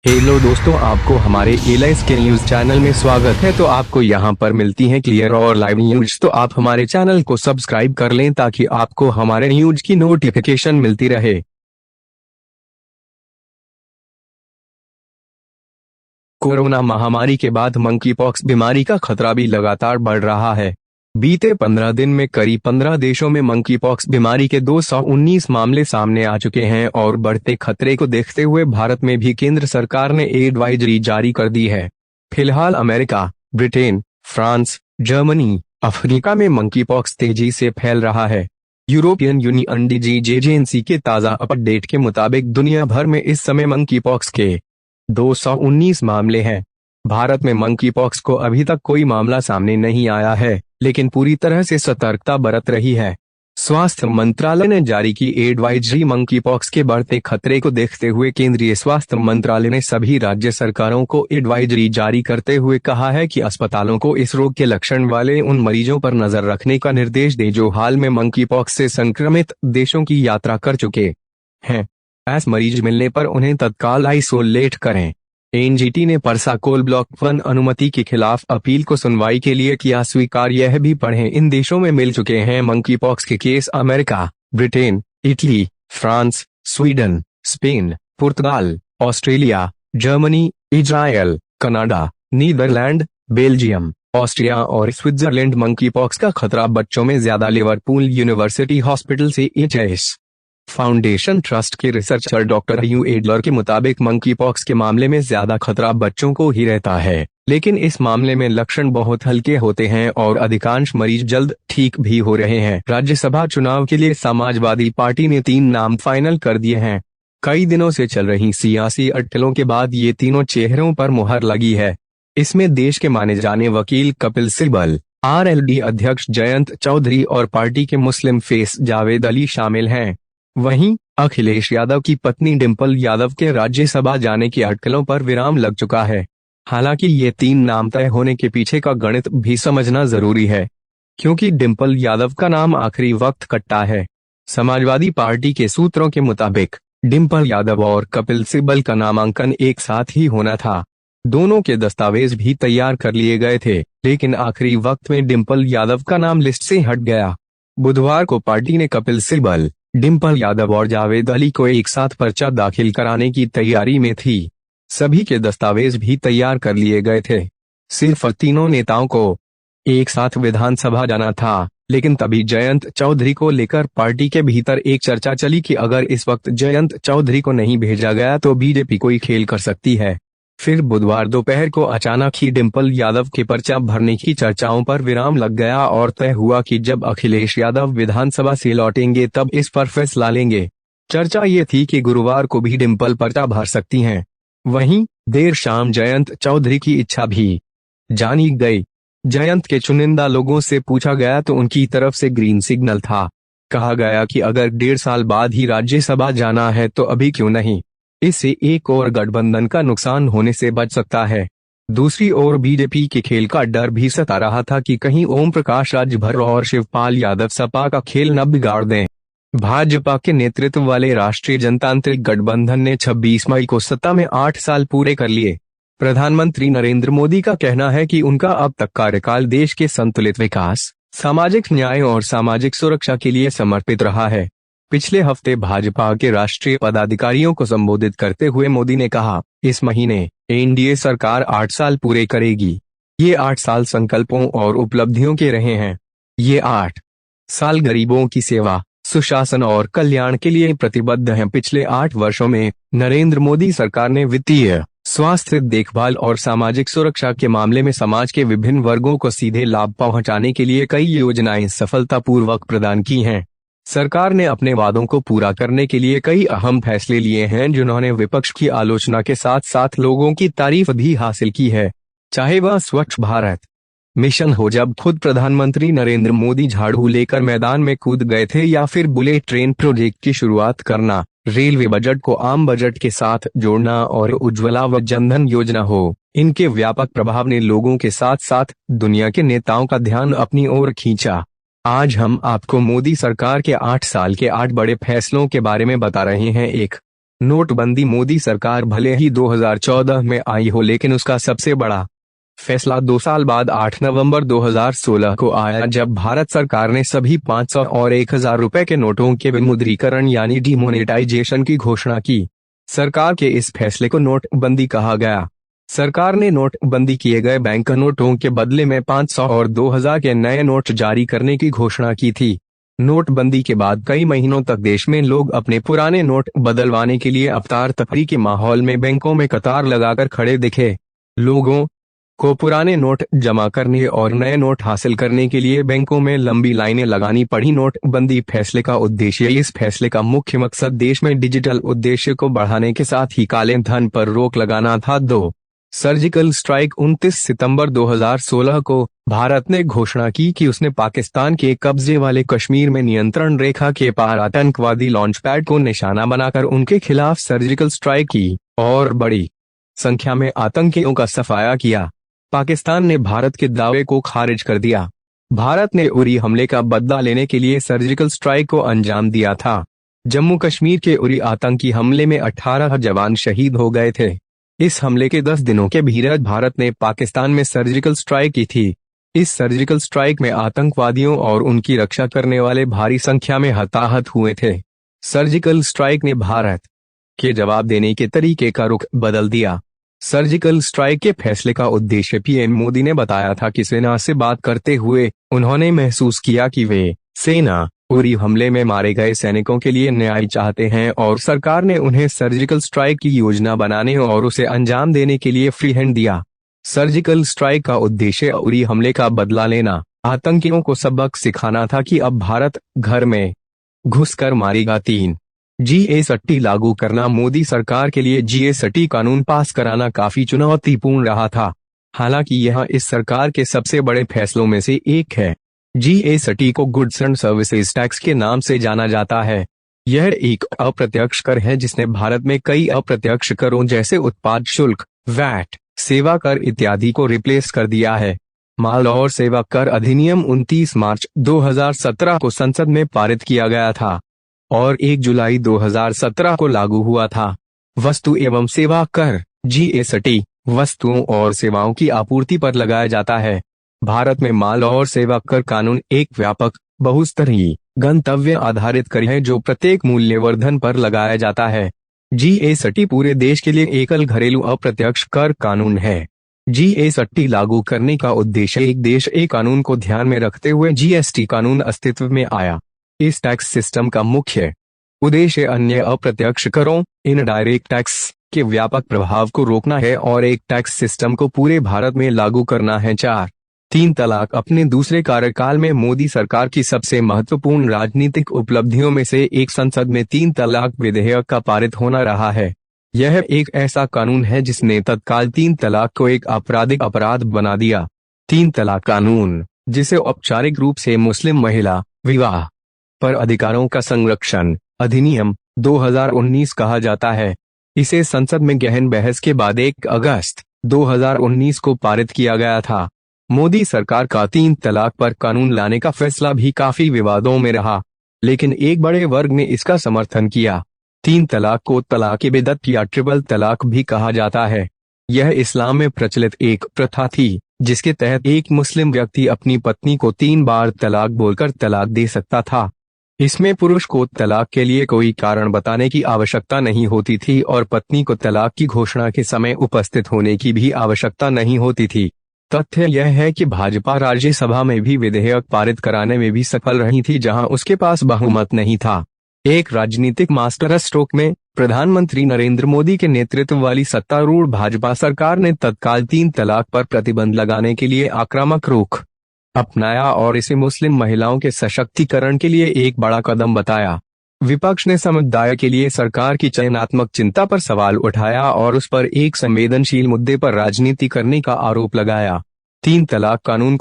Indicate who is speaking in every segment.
Speaker 1: Hello दोस्तों, आपको हमारे एलाइस के न्यूज चैनल में स्वागत है। तो आपको यहाँ पर मिलती हैं क्लियर और लाइव न्यूज। तो आप हमारे चैनल को सब्सक्राइब कर लें ताकि आपको हमारे न्यूज की नोटिफिकेशन मिलती रहे। कोरोना महामारी के बाद मंकी पॉक्स बीमारी का खतरा भी लगातार बढ़ रहा है। बीते 15 दिन में करीब 15 देशों में मंकी पॉक्स बीमारी के 219 मामले सामने आ चुके हैं और बढ़ते खतरे को देखते हुए भारत में भी केंद्र सरकार ने एडवाइजरी जारी कर दी है। फिलहाल America, Britain, France, Germany, Africa में मंकी पॉक्स तेजी से फैल रहा है। यूरोपियन यूनियन डिजीज एजेंसी के ताज़ा अपडेट के मुताबिक दुनिया भर में इस समय मंकी पॉक्स के 219 मामले हैं। भारत में मंकी पॉक्स को अभी तक कोई मामला सामने नहीं आया है, लेकिन पूरी तरह से सतर्कता बरत रही है। स्वास्थ्य मंत्रालय ने जारी की एडवाइजरी। मंकी पॉक्स के बढ़ते खतरे को देखते हुए केंद्रीय स्वास्थ्य मंत्रालय ने सभी राज्य सरकारों को एडवाइजरी जारी करते हुए कहा है कि अस्पतालों को इस रोग के लक्षण वाले उन मरीजों पर नजर रखने का निर्देश दे जो हाल में मंकी पॉक्स से संक्रमित देशों की यात्रा कर चुके हैं। ऐसे मरीज मिलने पर उन्हें तत्काल आइसोलेट करें। एनजीटी ने परसाकोल ब्लॉक 1 अनुमति के खिलाफ अपील को सुनवाई के लिए किया स्वीकार। यह भी पढ़ें, इन देशों में मिल चुके हैं मंकी पॉक्स के केस। America, Britain, Italy, France, Sweden, Spain, पुर्तगाल, Australia, Germany, Israel, Canada, Netherland, Belgium, Austria और स्विट्जरलैंड। मंकी पॉक्स का खतरा बच्चों में ज्यादा। लिवरपूल यूनिवर्सिटी हॉस्पिटल से एचएस फाउंडेशन ट्रस्ट के रिसर्चर डॉक्टर यू एडलर के मुताबिक मंकी पॉक्स के मामले में ज्यादा खतरा बच्चों को ही रहता है, लेकिन इस मामले में लक्षण बहुत हल्के होते हैं और अधिकांश मरीज जल्द ठीक भी हो रहे हैं। राज्यसभा चुनाव के लिए समाजवादी पार्टी ने 3 नाम फाइनल कर दिए हैं। कई दिनों से चल रही सियासी अटकलों के बाद ये तीनों चेहरों पर मुहर लगी है। इसमें देश के माने जाने वकील कपिल सिब्बल, आरएलडी अध्यक्ष जयंत चौधरी और पार्टी के मुस्लिम फेस जावेद अली शामिल हैं। वहीं अखिलेश यादव की पत्नी डिंपल यादव के राज्यसभा जाने की अटकलों पर विराम लग चुका है। हालांकि ये 3 नाम तय होने के पीछे का गणित भी समझना जरूरी है, क्योंकि डिंपल यादव का नाम आखिरी वक्त कट्टा है। समाजवादी पार्टी के सूत्रों के मुताबिक डिंपल यादव और कपिल सिब्बल का नामांकन एक साथ ही होना था। दोनों के दस्तावेज भी तैयार कर लिए गए थे, लेकिन आखिरी वक्त में डिंपल यादव का नाम लिस्ट से हट गया। बुधवार को पार्टी ने कपिल सिब्बल, डिंपल यादव और जावेद अली को एक साथ पर्चा दाखिल कराने की तैयारी में थी। सभी के दस्तावेज भी तैयार कर लिए गए थे। सिर्फ तीनों नेताओं को एक साथ विधानसभा जाना था, लेकिन तभी जयंत चौधरी को लेकर पार्टी के भीतर एक चर्चा चली कि अगर इस वक्त जयंत चौधरी को नहीं भेजा गया तो बीजेपी कोई खेल कर सकती है। फिर बुधवार दोपहर को अचानक ही डिंपल यादव के पर्चा भरने की चर्चाओं पर विराम लग गया और तय हुआ कि जब अखिलेश यादव विधानसभा से लौटेंगे तब इस पर फैसला लेंगे। चर्चा ये थी कि गुरुवार को भी डिंपल पर्चा भर सकती हैं। वहीं देर शाम जयंत चौधरी की इच्छा भी जानी गई। जयंत के चुनिंदा लोगों से पूछा गया तो उनकी तरफ से ग्रीन सिग्नल था। कहा गया कि अगर 1.5 साल बाद ही राज्यसभा जाना है तो अभी क्यों नहीं। इससे एक और गठबंधन का नुकसान होने से बच सकता है। दूसरी ओर बीजेपी के खेल का डर भी सता रहा था कि कहीं ओम प्रकाश राजभर और शिवपाल यादव सपा का खेल न बिगाड़ दें। भाजपा के नेतृत्व वाले राष्ट्रीय जनतांत्रिक गठबंधन ने 26 मई को सत्ता में 8 साल पूरे कर लिए। प्रधानमंत्री नरेंद्र मोदी का कहना है कि उनका अब तक कार्यकाल देश के संतुलित विकास, सामाजिक न्याय और सामाजिक सुरक्षा के लिए समर्पित रहा है। पिछले हफ्ते भाजपा के राष्ट्रीय पदाधिकारियों को संबोधित करते हुए मोदी ने कहा, इस महीने एनडीए सरकार 8 साल पूरे करेगी। ये 8 साल संकल्पों और उपलब्धियों के रहे हैं। ये 8 साल गरीबों की सेवा, सुशासन और कल्याण के लिए प्रतिबद्ध हैं। पिछले 8 वर्षों में नरेंद्र मोदी सरकार ने वित्तीय, स्वास्थ्य देखभाल और सामाजिक सुरक्षा के मामले में समाज के विभिन्न वर्गों को सीधे लाभ पहुंचाने के लिए कई योजनाएं सफलतापूर्वक प्रदान की हैं। सरकार ने अपने वादों को पूरा करने के लिए कई अहम फैसले लिए हैं, जिन्होंने विपक्ष की आलोचना के साथ साथ लोगों की तारीफ भी हासिल की है। चाहे वह स्वच्छ भारत मिशन हो, जब खुद प्रधानमंत्री नरेंद्र मोदी झाड़ू लेकर मैदान में कूद गए थे, या फिर बुलेट ट्रेन प्रोजेक्ट की शुरुआत करना, रेलवे बजट को आम बजट के साथ जोड़ना और उज्ज्वला व जनधन योजना हो, इनके व्यापक प्रभाव ने लोगों के साथ साथ दुनिया के नेताओं का ध्यान अपनी ओर खींचा। आज हम आपको मोदी सरकार के 8 साल के 8 बड़े फैसलों के बारे में बता रहे हैं। 1. नोटबंदी मोदी सरकार भले ही 2014 में आई हो, लेकिन उसका सबसे बड़ा फैसला 2 साल बाद 8 नवंबर 2016 को आया, जब भारत सरकार ने सभी 500 और 1000 रुपए के नोटों के विमुद्रीकरण यानी डिमोनेटाइजेशन की घोषणा की। सरकार के इस फैसले को नोटबंदी कहा गया। सरकार ने नोटबंदी किए गए बैंक नोटों के बदले में 500 और 2000 के नए नोट जारी करने की घोषणा की थी। नोटबंदी के बाद कई महीनों तक देश में लोग अपने पुराने नोट बदलवाने के लिए अफतार तफरी के माहौल में बैंकों में कतार लगाकर खड़े दिखे। लोगों को पुराने नोट जमा करने और नए नोट हासिल करने के लिए बैंकों में लंबी लाइनें लगानी पड़ी। नोटबंदी फैसले का उद्देश्य इस फैसले का मुख्य मकसद देश में डिजिटल उद्देश्य को बढ़ाने के साथ ही काले धन पर रोक लगाना था। 2 सर्जिकल स्ट्राइक 29 सितंबर 2016 को भारत ने घोषणा की कि उसने पाकिस्तान के कब्जे वाले कश्मीर में नियंत्रण रेखा के पार आतंकवादी लॉन्चपैड को निशाना बनाकर उनके खिलाफ सर्जिकल स्ट्राइक की और बड़ी संख्या में आतंकियों का सफाया किया। पाकिस्तान ने भारत के दावे को खारिज कर दिया। भारत ने उरी हमले का बदला लेने के लिए सर्जिकल स्ट्राइक को अंजाम दिया था। जम्मू कश्मीर के उरी आतंकी हमले में 18 जवान शहीद हो गए थे। इस हमले के 10 दिनों के भीतर भारत ने पाकिस्तान में सर्जिकल स्ट्राइक की थी। इस सर्जिकल स्ट्राइक में आतंकवादियों और उनकी रक्षा करने वाले भारी संख्या में हताहत हुए थे। सर्जिकल स्ट्राइक ने भारत के जवाब देने के तरीके का रुख बदल दिया। सर्जिकल स्ट्राइक के फैसले का उद्देश्य पीएम मोदी ने बताया था कि सेना से बात करते हुए उन्होंने महसूस किया कि वे सेना उरी हमले में मारे गए सैनिकों के लिए न्याय चाहते हैं और सरकार ने उन्हें सर्जिकल स्ट्राइक की योजना बनाने और उसे अंजाम देने के लिए फ्री हैंड दिया। सर्जिकल स्ट्राइक का उद्देश्य उरी हमले का बदला लेना, आतंकियों को सबक सिखाना था कि अब भारत घर में घुसकर मारेगा। 3 GST लागू करना मोदी सरकार के लिए GST कानून पास कराना काफी चुनौतीपूर्ण रहा था। हालांकि यह इस सरकार के सबसे बड़े फैसलों में से एक है। GST को गुड्स एंड सर्विसेज टैक्स के नाम से जाना जाता है। यह एक अप्रत्यक्ष कर है जिसने भारत में कई अप्रत्यक्ष करों जैसे उत्पाद शुल्क, वैट, सेवा कर इत्यादि को रिप्लेस कर दिया है। माल और सेवा कर अधिनियम 29 मार्च 2017 को संसद में पारित किया गया था और 1 जुलाई 2017 को लागू हुआ था। वस्तु एवं सेवा कर GST वस्तुओं और सेवाओं की आपूर्ति पर लगाया जाता है। भारत में माल और सेवा कर कानून एक व्यापक, बहुस्तरीय, गंतव्य आधारित कर है जो प्रत्येक मूल्यवर्धन पर लगाया जाता है। GST पूरे देश के लिए एकल घरेलू अप्रत्यक्ष कर कानून है। GST लागू करने का उद्देश्य एक देश एक कानून को ध्यान में रखते हुए GST कानून अस्तित्व में आया। इस टैक्स सिस्टम का मुख्य उद्देश्य अन्य अप्रत्यक्ष करों, इनडायरेक्ट टैक्स के व्यापक प्रभाव को रोकना है और एक टैक्स सिस्टम को पूरे भारत में लागू करना है। 4 3 तलाक अपने दूसरे कार्यकाल में मोदी सरकार की सबसे महत्वपूर्ण राजनीतिक उपलब्धियों में से एक संसद में 3 तलाक विधेयक का पारित होना रहा है। यह एक ऐसा कानून है जिसने तत्काल 3 तलाक को एक आपराधिक अपराध बना दिया। 3 तलाक कानून, जिसे औपचारिक रूप से मुस्लिम महिला विवाह पर अधिकारों का संरक्षण अधिनियम 2019 कहा जाता है, इसे संसद में गहन बहस के बाद 1 अगस्त 2019 को पारित किया गया था। मोदी सरकार का 3 तलाक पर कानून लाने का फैसला भी काफी विवादों में रहा, लेकिन एक बड़े वर्ग ने इसका समर्थन किया। 3 तलाक को तलाक-ए-बिदअत या ट्रिपल तलाक भी कहा जाता है। यह इस्लाम में प्रचलित एक प्रथा थी जिसके तहत एक मुस्लिम व्यक्ति अपनी पत्नी को 3 बार तलाक बोलकर तलाक दे सकता था। इसमें पुरुष को तलाक के लिए कोई कारण बताने की आवश्यकता नहीं होती थी और पत्नी को तलाक की घोषणा के समय उपस्थित होने की भी आवश्यकता नहीं होती थी। तथ्य यह है कि भाजपा राज्यसभा में भी विधेयक पारित कराने में भी सफल रही थी जहां उसके पास बहुमत नहीं था। एक राजनीतिक मास्टर स्ट्रोक में प्रधानमंत्री नरेंद्र मोदी के नेतृत्व वाली सत्तारूढ़ भाजपा सरकार ने तत्काल 3 तलाक पर प्रतिबंध लगाने के लिए आक्रामक रुख अपनाया और इसे मुस्लिम महिलाओं के सशक्तिकरण के लिए एक बड़ा कदम बताया। विपक्ष ने समुदाय के लिए सरकार की चयनात्मक चिंता पर सवाल उठाया और उस पर एक संवेदनशील मुद्दे पर राजनीति करने का आरोप लगाया। 3 तलाक कानून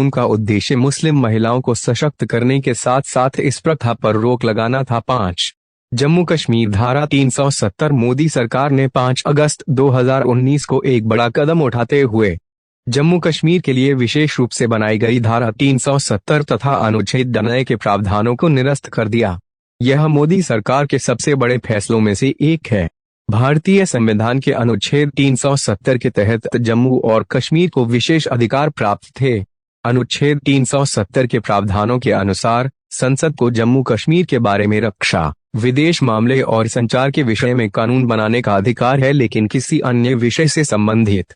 Speaker 1: का उद्देश्य मुस्लिम महिलाओं को सशक्त करने के साथ साथ इस प्रथा पर रोक लगाना था। 5 जम्मू कश्मीर धारा 370 मोदी सरकार ने 5 अगस्त 2019 को एक बड़ा कदम उठाते हुए जम्मू कश्मीर के लिए विशेष रूप से बनाई गई धारा 370 तथा अनुच्छेद 9 के प्रावधानों को निरस्त कर दिया। यह मोदी सरकार के सबसे बड़े फैसलों में से एक है। भारतीय संविधान के अनुच्छेद 370 के तहत जम्मू और कश्मीर को विशेष अधिकार प्राप्त थे। अनुच्छेद 370 के प्रावधानों के अनुसार संसद को जम्मू कश्मीर के बारे में रक्षा, विदेश मामले और संचार के विषय में कानून बनाने का अधिकार है, लेकिन किसी अन्य विषय से संबंधित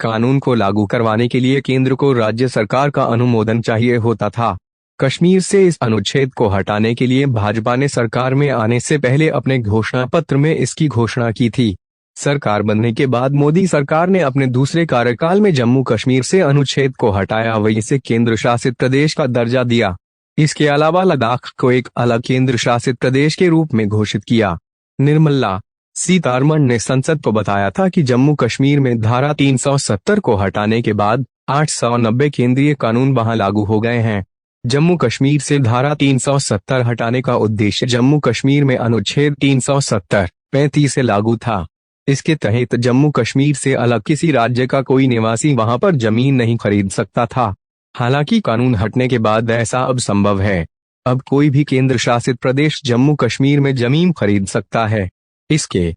Speaker 1: कानून को लागू करवाने के लिए केंद्र को राज्य सरकार का अनुमोदन चाहिए होता था। कश्मीर से इस अनुच्छेद को हटाने के लिए भाजपा ने सरकार में आने से पहले अपने घोषणा पत्र में इसकी घोषणा की थी। सरकार बनने के बाद मोदी सरकार ने अपने दूसरे कार्यकाल में जम्मू कश्मीर से अनुच्छेद को हटाया व इसे केंद्र शासित प्रदेश का दर्जा दिया। इसके अलावा लद्दाख को एक अलग केंद्र शासित प्रदेश के रूप में घोषित किया। निर्मला सीतारमण ने संसद को बताया था कि जम्मू कश्मीर में धारा 370 को हटाने के बाद 890 केंद्रीय कानून वहां लागू हो गए हैं। जम्मू कश्मीर से धारा 370 हटाने का उद्देश्य जम्मू कश्मीर में अनुच्छेद 370-35 से लागू था। इसके तहत जम्मू कश्मीर से अलग किसी राज्य का कोई निवासी वहां पर जमीन नहीं खरीद सकता था। हालांकि कानून हटने के बाद ऐसा अब संभव है। अब कोई भी केंद्र शासित प्रदेश जम्मू कश्मीर में जमीन खरीद सकता है। इसके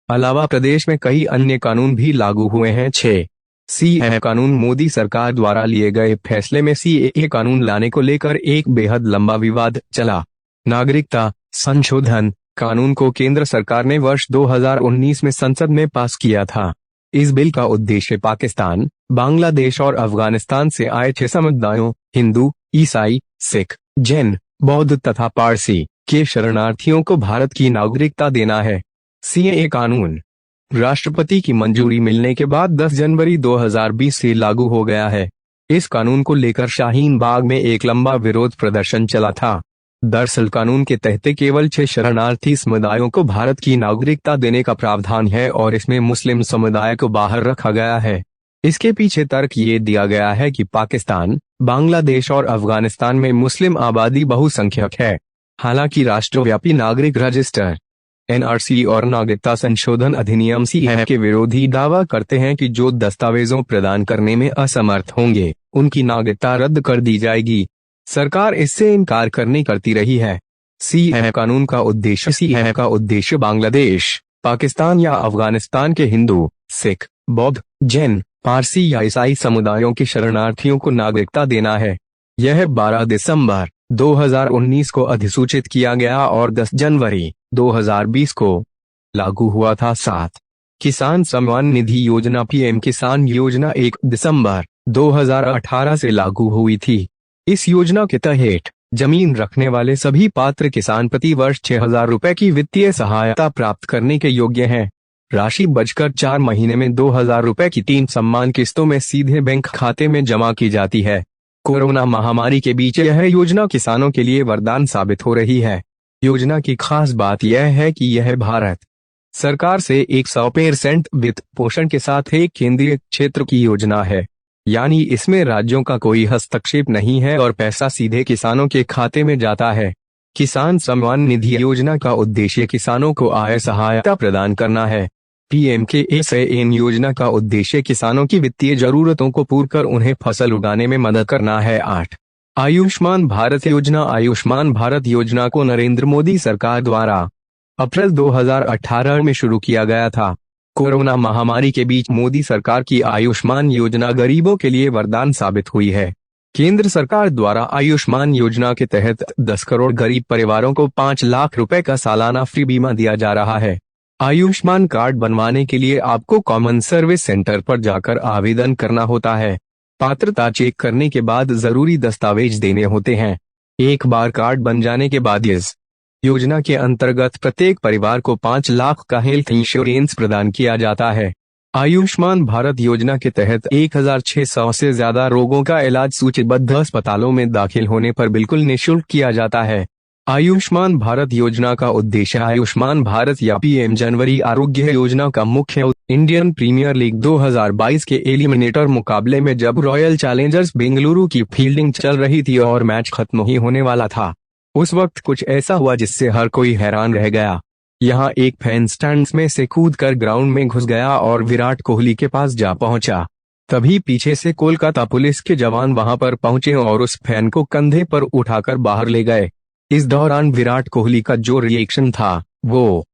Speaker 1: अलावा प्रदेश में कई अन्य कानून भी लागू हुए हैं। 6 सीएए कानून। मोदी सरकार द्वारा लिए गए फैसले में सीएए कानून लाने को लेकर एक बेहद लंबा विवाद चला। नागरिकता संशोधन कानून को केंद्र सरकार ने वर्ष 2019 में संसद में पास किया था। इस बिल का उद्देश्य पाकिस्तान, बांग्लादेश और अफगानिस्तान से आए 6 समुदायों हिंदू, ईसाई, सिख, जैन, बौद्ध तथा पारसी के शरणार्थियों को भारत की नागरिकता देना है। सीएए कानून राष्ट्रपति की मंजूरी मिलने के बाद 10 जनवरी 2020 से लागू हो गया है। इस कानून को लेकर शाहीन बाग में एक लंबा विरोध प्रदर्शन चला था। दरअसल कानून के तहत केवल 6 शरणार्थी समुदायों को भारत की नागरिकता देने का प्रावधान है और इसमें मुस्लिम समुदाय को बाहर रखा गया है। इसके पीछे तर्क ये दिया गया है कि पाकिस्तान, बांग्लादेश और अफगानिस्तान में मुस्लिम आबादी बहुसंख्यक है। हालांकि राष्ट्रव्यापी नागरिक रजिस्टर एनआरसी और नागरिकता संशोधन अधिनियम सीएए के विरोधी दावा करते हैं कि जो दस्तावेजों प्रदान करने में असमर्थ होंगे उनकी नागरिकता रद्द कर दी जाएगी। सरकार इससे इनकार करती रही है। सीएए कानून का उद्देश्य बांग्लादेश, पाकिस्तान या अफगानिस्तान के हिंदू, सिख, बौद्ध, जैन, पारसी या ईसाई समुदायों के शरणार्थियों को नागरिकता देना है। यह 12 दिसंबर 2019 को अधिसूचित किया गया और 10 जनवरी 2020 को लागू हुआ था। 7 किसान सम्मान निधि योजना पीएम किसान योजना 1 दिसंबर 2018 से लागू हुई थी। इस योजना के तहत जमीन रखने वाले सभी पात्र किसान प्रति वर्ष 6,000 रुपए की वित्तीय सहायता प्राप्त करने के योग्य हैं। राशि बचकर 4 महीने में 2,000 रुपए की 3 सम्मान किस्तों में सीधे बैंक खाते में जमा की जाती है। कोरोना महामारी के बीच यह योजना किसानों के लिए वरदान साबित हो रही है। योजना की खास बात यह है कि यह भारत सरकार से 100% वित्त पोषण के साथ एक केंद्रीय क्षेत्र की योजना है, यानी इसमें राज्यों का कोई हस्तक्षेप नहीं है और पैसा सीधे किसानों के खाते में जाता है। किसान सम्मान निधि योजना का उद्देश्य किसानों को आय सहायता प्रदान करना है। पीएम-KSAN योजना का उद्देश्य किसानों की वित्तीय जरूरतों को पूरा कर उन्हें फसल उगाने में मदद करना है। 8 आयुष्मान भारत योजना। आयुष्मान भारत योजना को नरेंद्र मोदी सरकार द्वारा अप्रैल 2018 में शुरू किया गया था। कोरोना महामारी के बीच मोदी सरकार की आयुष्मान योजना गरीबों के लिए वरदान साबित हुई है। केंद्र सरकार द्वारा आयुष्मान योजना के तहत 10 करोड़ गरीब परिवारों को 5 लाख रुपए का सालाना फ्री बीमा दिया जा रहा है। आयुष्मान कार्ड बनवाने के लिए आपको कॉमन सर्विस सेंटर पर जाकर आवेदन करना होता है। पात्रता चेक करने के बाद जरूरी दस्तावेज देने होते हैं। एक बार कार्ड बन जाने के बाद इस योजना के अंतर्गत प्रत्येक परिवार को 5 लाख का हेल्थ इंश्योरेंस प्रदान किया जाता है। आयुष्मान भारत योजना के तहत 1,600 से ज्यादा रोगों का इलाज सूचीबद्ध अस्पतालों में दाखिल होने पर बिल्कुल निःशुल्क किया जाता है। आयुष्मान भारत योजना का उद्देश्य आयुष्मान भारत या पीएम जनवरी आरोग्य योजना का मुख्य इंडियन प्रीमियर लीग 2022 के एलिमिनेटर मुकाबले में जब रॉयल चैलेंजर्स बेंगलुरु की फील्डिंग चल रही थी और मैच खत्म ही होने वाला था, उस वक्त कुछ ऐसा हुआ जिससे हर कोई हैरान रह गया। यहाँ एक फैन स्टैंड्स में से कूदकर ग्राउंड में घुस गया और विराट कोहली के पास जा पहुंचा। तभी पीछे से कोलकाता पुलिस के जवान वहां पर पहुंचे और उस फैन को कंधे पर उठाकर बाहर ले गए। इस दौरान विराट कोहली का जो रिएक्शन था वो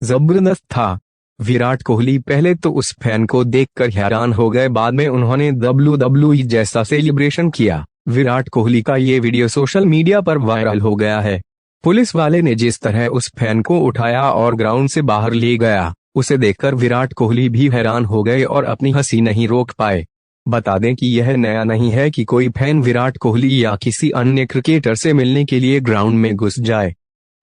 Speaker 1: जबरदस्त था। विराट कोहली पहले तो उस फैन को देखकर हैरान हो गए, बाद में उन्होंने WWE जैसा सेलिब्रेशन किया। विराट कोहली का ये वीडियो सोशल मीडिया पर वायरल हो गया है। पुलिस वाले ने जिस तरह उस फैन को उठाया और ग्राउंड से बाहर ले गया, उसे देखकर विराट कोहली भी हैरान हो गए और अपनी हंसी नहीं रोक पाए। बता दें कि यह नया नहीं है कि कोई फैन विराट कोहली या किसी अन्य क्रिकेटर से मिलने के लिए ग्राउंड में घुस जाए।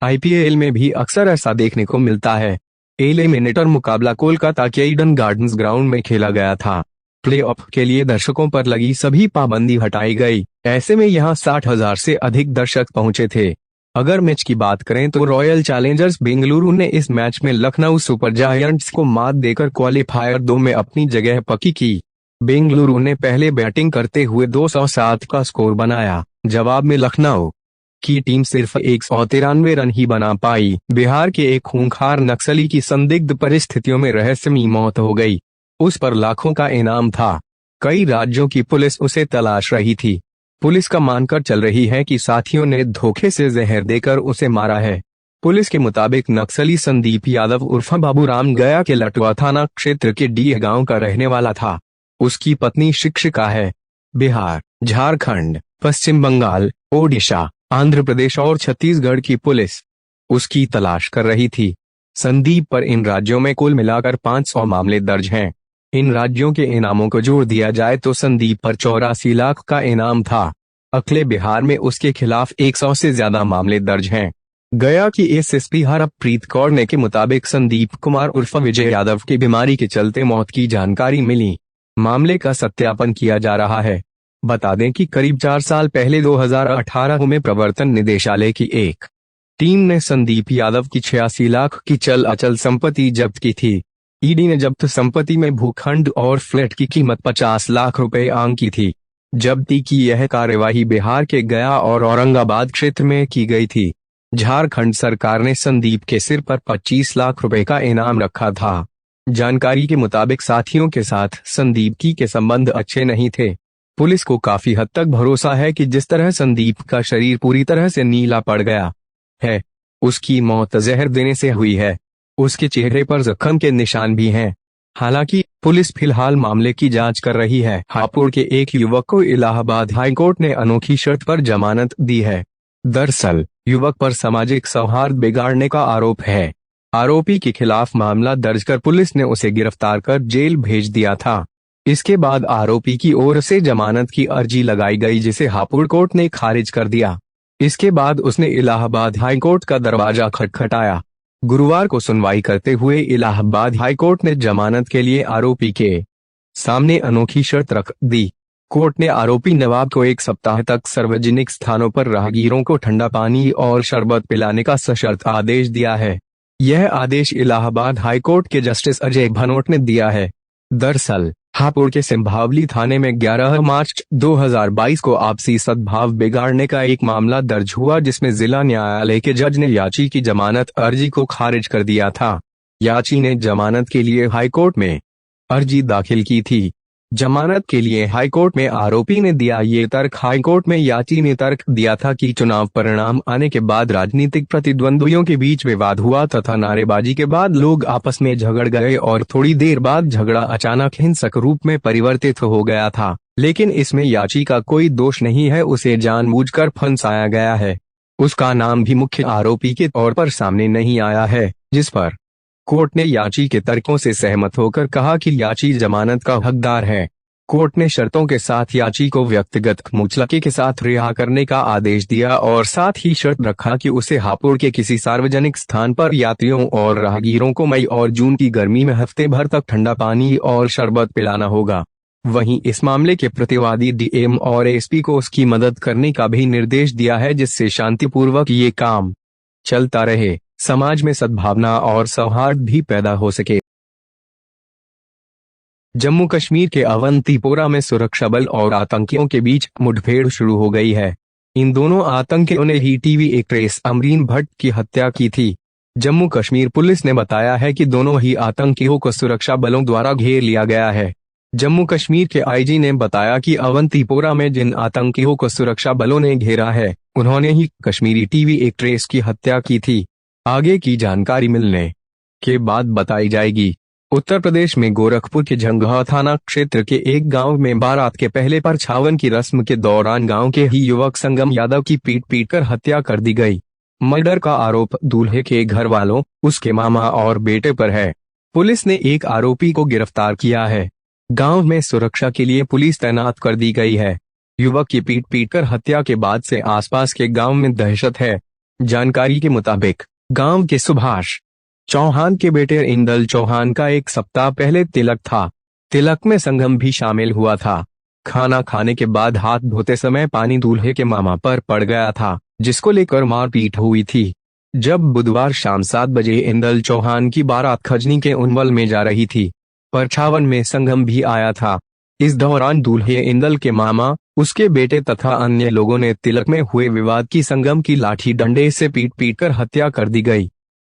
Speaker 1: IPL में भी अक्सर ऐसा देखने को मिलता है। एलिमिनेटर मुकाबला कोलकाता के ईडन गार्डन्स ग्राउंड में खेला गया था। प्लेऑफ के लिए दर्शकों पर लगी सभी पाबंदी हटाई गई। ऐसे में यहां 60,000 से अधिक दर्शक पहुंचे थे। अगर मैच की बात करें तो रॉयल चैलेंजर्स बेंगलुरु ने इस मैच में लखनऊ सुपर जायंट्स को मात देकर क्वालीफायर 2 में अपनी जगह पक्की की। बेंगलुरु ने पहले बैटिंग करते हुए 207 का स्कोर बनाया। जवाब में लखनऊ की टीम सिर्फ 193 रन ही बना पाई। बिहार के एक खूंखार नक्सली की संदिग्ध परिस्थितियों में रहस्यमयी मौत हो गई। उस पर लाखों का इनाम था। कई राज्यों की पुलिस उसे तलाश रही थी। पुलिस का मानकर चल रही है कि साथियों ने धोखे से जहर देकर उसे मारा है। पुलिस के मुताबिक नक्सली संदीप यादव उर्फ बाबूराम गया के लटुआ थाना क्षेत्र के डीह गांव का रहने वाला था। उसकी पत्नी शिक्षिका है। बिहार, झारखंड, पश्चिम बंगाल, ओडिशा, आंध्र प्रदेश और छत्तीसगढ़ की पुलिस उसकी तलाश कर रही थी। संदीप पर इन राज्यों में कुल मिलाकर 500 मामले दर्ज हैं। इन राज्यों के इनामों को जोड़ दिया जाए तो संदीप पर 84 लाख का इनाम था। अकेले बिहार में उसके खिलाफ 100 से ज्यादा मामले दर्ज हैं। गया की SSP हरप्रीत कौर ने के मुताबिक संदीप कुमार उर्फ विजय यादव की बीमारी के चलते मौत की जानकारी मिली। मामले का सत्यापन किया जा रहा है। बता दें कि करीब 4 साल पहले 2018 में प्रवर्तन निदेशालय की एक टीम ने संदीप यादव की 86 लाख की चल अचल संपत्ति जब्त की थी। ईडी ने जब्त संपत्ति में भूखंड और फ्लैट की कीमत 50 लाख रुपए आंकी थी। जब्ती की यह कार्यवाही बिहार के गया और औरंगाबाद क्षेत्र में की गई थी। झारखंड सरकार ने संदीप के सिर पर 25 लाख रुपए का इनाम रखा था। जानकारी के मुताबिक साथियों के साथ संदीप के संबंध अच्छे नहीं थे। पुलिस को काफी हद तक भरोसा है कि जिस तरह संदीप का शरीर पूरी तरह से नीला पड़ गया है, उसकी मौत जहर देने से हुई है। उसके चेहरे पर जख्म के निशान भी हैं। हालांकि पुलिस फिलहाल मामले की जांच कर रही है। हापुड़ के एक युवक को इलाहाबाद हाईकोर्ट ने अनोखी शर्त पर जमानत दी है। दरअसल युवक पर सामाजिक सौहार्द बिगाड़ने का आरोप है। आरोपी के खिलाफ मामला दर्ज कर पुलिस ने उसे गिरफ्तार कर जेल भेज दिया था। इसके बाद आरोपी की ओर से जमानत की अर्जी लगाई गई, जिसे हापुड़ कोर्ट ने खारिज कर दिया। इसके बाद उसने इलाहाबाद हाईकोर्ट का दरवाजा खटखटाया। गुरुवार को सुनवाई करते हुए इलाहाबाद हाईकोर्ट ने जमानत के लिए आरोपी के सामने अनोखी शर्त रख दी। कोर्ट ने आरोपी नवाब को 1 सप्ताह तक सार्वजनिक स्थानों पर राहगीरों को ठंडा पानी और शरबत पिलाने का सशर्त आदेश दिया है। यह आदेश इलाहाबाद हाईकोर्ट के जस्टिस अजय भनोट ने दिया है। दरअसल हापुड़ के सिंभावली थाने में 11 मार्च 2022 को आपसी सद्भाव बिगाड़ने का एक मामला दर्ज हुआ, जिसमें जिला न्यायालय के जज ने याची की जमानत अर्जी को खारिज कर दिया था। याची ने जमानत के लिए हाईकोर्ट में अर्जी दाखिल की थी। जमानत के लिए हाईकोर्ट में आरोपी ने दिया ये तर्क। हाईकोर्ट में याची ने तर्क दिया था कि चुनाव परिणाम आने के बाद राजनीतिक प्रतिद्वंद्वियों के बीच विवाद हुआ तथा नारेबाजी के बाद लोग आपस में झगड़ गए और थोड़ी देर बाद झगड़ा अचानक हिंसक रूप में परिवर्तित हो गया था। लेकिन इसमें याची का कोई दोष नहीं है, उसे जानबूझकर फंसाया गया है। उसका नाम भी मुख्य आरोपी के तौर पर सामने नहीं आया है, जिस पर कोर्ट ने याची के तर्कों से सहमत होकर कहा कि याची जमानत का हकदार है। कोर्ट ने शर्तों के साथ याची को व्यक्तिगत मुचलके के साथ रिहा करने का आदेश दिया और साथ ही शर्त रखा कि उसे हापुड़ के किसी सार्वजनिक स्थान पर यात्रियों और राहगीरों को मई और जून की गर्मी में हफ्ते भर तक ठंडा पानी और शरबत पिलाना होगा। वहीं इस मामले के प्रतिवादी डीएम और एसपी को उसकी मदद करने का भी निर्देश दिया है, जिससे शांतिपूर्वक ये काम चलता रहे, समाज में सद्भावना और सौहार्द भी पैदा हो सके। जम्मू कश्मीर के अवंतीपोरा में सुरक्षा बल और आतंकियों के बीच मुठभेड़ शुरू हो गई है। इन दोनों आतंकियों ने ही टीवी एक्ट्रेस अमरीन भट्ट की हत्या की थी। जम्मू कश्मीर पुलिस ने बताया है कि दोनों ही आतंकियों को सुरक्षा बलों द्वारा घेर लिया गया है। जम्मू कश्मीर के आईजी ने बताया कि अवंतीपोरा में जिन आतंकियों को सुरक्षा बलों ने घेरा है, उन्होंने ही कश्मीरी टीवी एक्ट्रेस की हत्या की थी। आगे की जानकारी मिलने के बाद बताई जाएगी। उत्तर प्रदेश में गोरखपुर के जंगहा थाना क्षेत्र के एक गांव में बारात के पहले परछावन की रस्म के दौरान गांव के ही युवक संगम यादव की पीट कर हत्या कर दी गई। मर्डर का आरोप दूल्हे के घर वालों, उसके मामा और बेटे पर है। पुलिस ने एक आरोपी को गिरफ्तार किया है। गांव में सुरक्षा के लिए पुलिस तैनात कर दी गई है। युवक की पीट कर हत्या के बाद से आसपास के गांव में दहशत है। जानकारी के मुताबिक गांव के सुभाष चौहान के बेटे इंदल चौहान का एक सप्ताह पहले तिलक था। तिलक में संगम भी शामिल हुआ था। खाना खाने के बाद हाथ धोते समय पानी दूल्हे के मामा पर पड़ गया था, जिसको लेकर मारपीट हुई थी। जब बुधवार शाम 7 बजे इंदल चौहान की बारात खजनी के उनवल में जा रही थी, परछावन में संगम भी आया था। इस दौरान दूल्हे इंदल के मामा, उसके बेटे तथा अन्य लोगों ने तिलक में हुए विवाद की संगम की लाठी डंडे से पीट कर हत्या कर दी गई।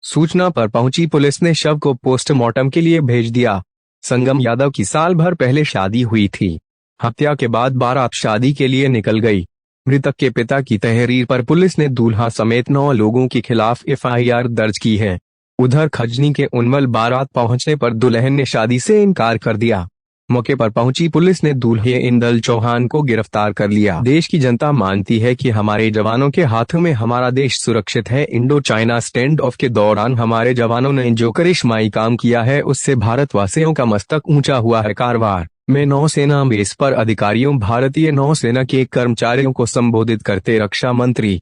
Speaker 1: सूचना पर पहुंची पुलिस ने शव को पोस्टमार्टम के लिए भेज दिया। संगम यादव की साल भर पहले शादी हुई थी। हत्या के बाद बारात शादी के लिए निकल गई। मृतक के पिता की तहरीर पर पुलिस ने दूल्हा समेत 9 लोगों के खिलाफ एफआईआर दर्ज की है। उधर खजनी के उनवल बारात पहुंचने पर दुल्हन ने शादी से इनकार कर दिया। मौके पर पहुंची पुलिस ने दूल्हे इंदल चौहान को गिरफ्तार कर लिया। देश की जनता मानती है कि हमारे जवानों के हाथों में हमारा देश सुरक्षित है। इंडो चाइना स्टैंड ऑफ के दौरान हमारे जवानों ने जो करिश्माई काम किया है, उससे भारतवासियों का मस्तक ऊंचा हुआ है। कारवार में नौसेना बेस पर अधिकारियों, भारतीय नौसेना के कर्मचारियों को संबोधित करते रक्षा मंत्री।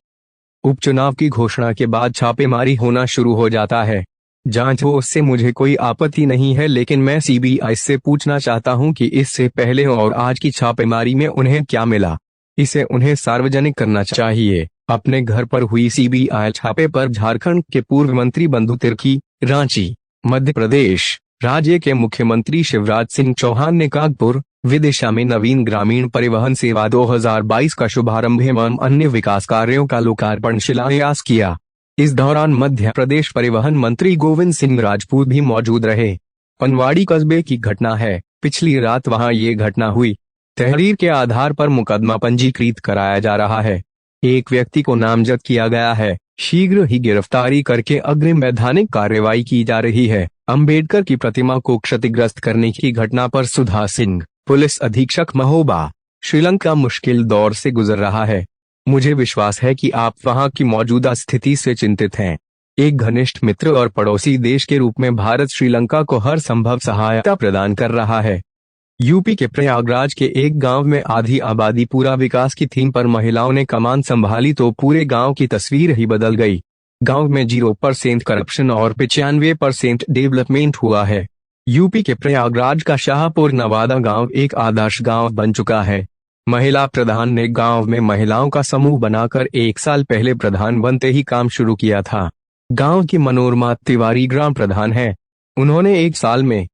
Speaker 1: उपचुनाव की घोषणा के बाद छापेमारी होना शुरू हो जाता है। जांच हो, उससे मुझे कोई आपत्ति नहीं है, लेकिन मैं सीबीआई से पूछना चाहता हूं कि इससे पहले और आज की छापेमारी में उन्हें क्या मिला। इसे उन्हें सार्वजनिक करना चाहिए। अपने घर पर हुई सीबीआई छापे पर झारखंड के पूर्व मंत्री बंधु तिर्की, रांची, मध्य प्रदेश राज्य के मुख्यमंत्री शिवराज सिंह चौहान ने कागपुर, विदिशा में नवीन ग्रामीण परिवहन सेवा 2022 का शुभारंभ एवं अन्य विकास कार्यों का लोकार्पण शिलान्यास किया। इस दौरान मध्य प्रदेश परिवहन मंत्री गोविंद सिंह राजपूत भी मौजूद रहे। पनवाड़ी कस्बे की घटना है। पिछली रात वहां ये घटना हुई। तहरीर के आधार पर मुकदमा पंजीकृत कराया जा रहा है। एक व्यक्ति को नामजद किया गया है। शीघ्र ही गिरफ्तारी करके अग्रिम वैधानिक कार्रवाई की जा रही है। अंबेडकर की प्रतिमा को क्षतिग्रस्त करने की घटना पर सुधा सिंह, पुलिस अधीक्षक महोबा, श्रीलंका मुश्किल दौर से गुजर रहा है। मुझे विश्वास है कि आप वहां की मौजूदा स्थिति से चिंतित हैं। एक घनिष्ठ मित्र और पड़ोसी देश के रूप में भारत श्रीलंका को हर संभव सहायता प्रदान कर रहा है। यूपी के प्रयागराज के एक गांव में आधी आबादी पूरा विकास की थीम पर महिलाओं ने कमान संभाली तो पूरे गांव की तस्वीर ही बदल गई। गांव में 0% करप्शन और 95% डेवलपमेंट हुआ है। यूपी के प्रयागराज का शाहपुर नवादा गांव एक आदर्श गांव बन चुका है। महिला प्रधान ने गांव में महिलाओं का समूह बनाकर 1 साल पहले प्रधान बनते ही काम शुरू किया था। गांव की मनोरमा तिवारी ग्राम प्रधान है। उन्होंने 1 साल में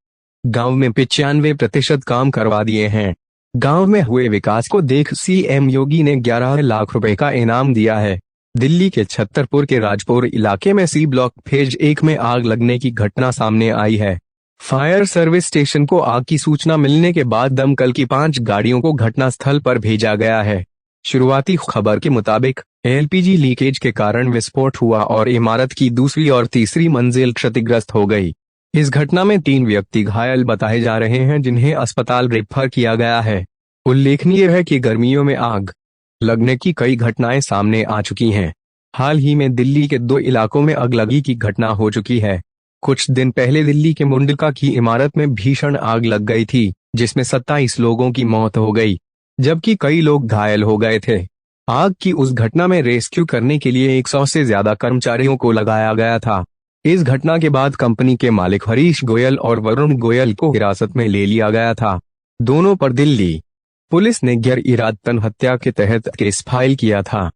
Speaker 1: गांव में 95% काम करवा दिए हैं। गांव में हुए विकास को देख सीएम योगी ने 11 लाख रुपए का इनाम दिया है। दिल्ली के छतरपुर के राजपुर इलाके में सी ब्लॉक फेज 1 में आग लगने की घटना सामने आई है। फायर सर्विस स्टेशन को आग की सूचना मिलने के बाद दमकल की 5 गाड़ियों को घटनास्थल पर भेजा गया है। शुरुआती खबर के मुताबिक एलपीजी लीकेज के कारण विस्फोट हुआ और इमारत की दूसरी और तीसरी मंजिल क्षतिग्रस्त हो गई। इस घटना में 3 व्यक्ति घायल बताए जा रहे हैं, जिन्हें अस्पताल रेफर किया गया है। उल्लेखनीय है कि गर्मियों में आग लगने की कई घटनाएं सामने आ चुकी हैं। हाल ही में दिल्ली के 2 इलाकों में अगलगी की घटना हो चुकी है। कुछ दिन पहले दिल्ली के मुंडका की इमारत में भीषण आग लग गई थी, जिसमें 27 लोगों की मौत हो गई, जबकि कई लोग घायल हो गए थे। आग की उस घटना में रेस्क्यू करने के लिए 100 से ज्यादा कर्मचारियों को लगाया गया था। इस घटना के बाद कंपनी के मालिक हरीश गोयल और वरुण गोयल को हिरासत में ले लिया गया था। दोनों पर दिल्ली पुलिस ने गैर इरादतन हत्या के तहत केस फाइल किया था।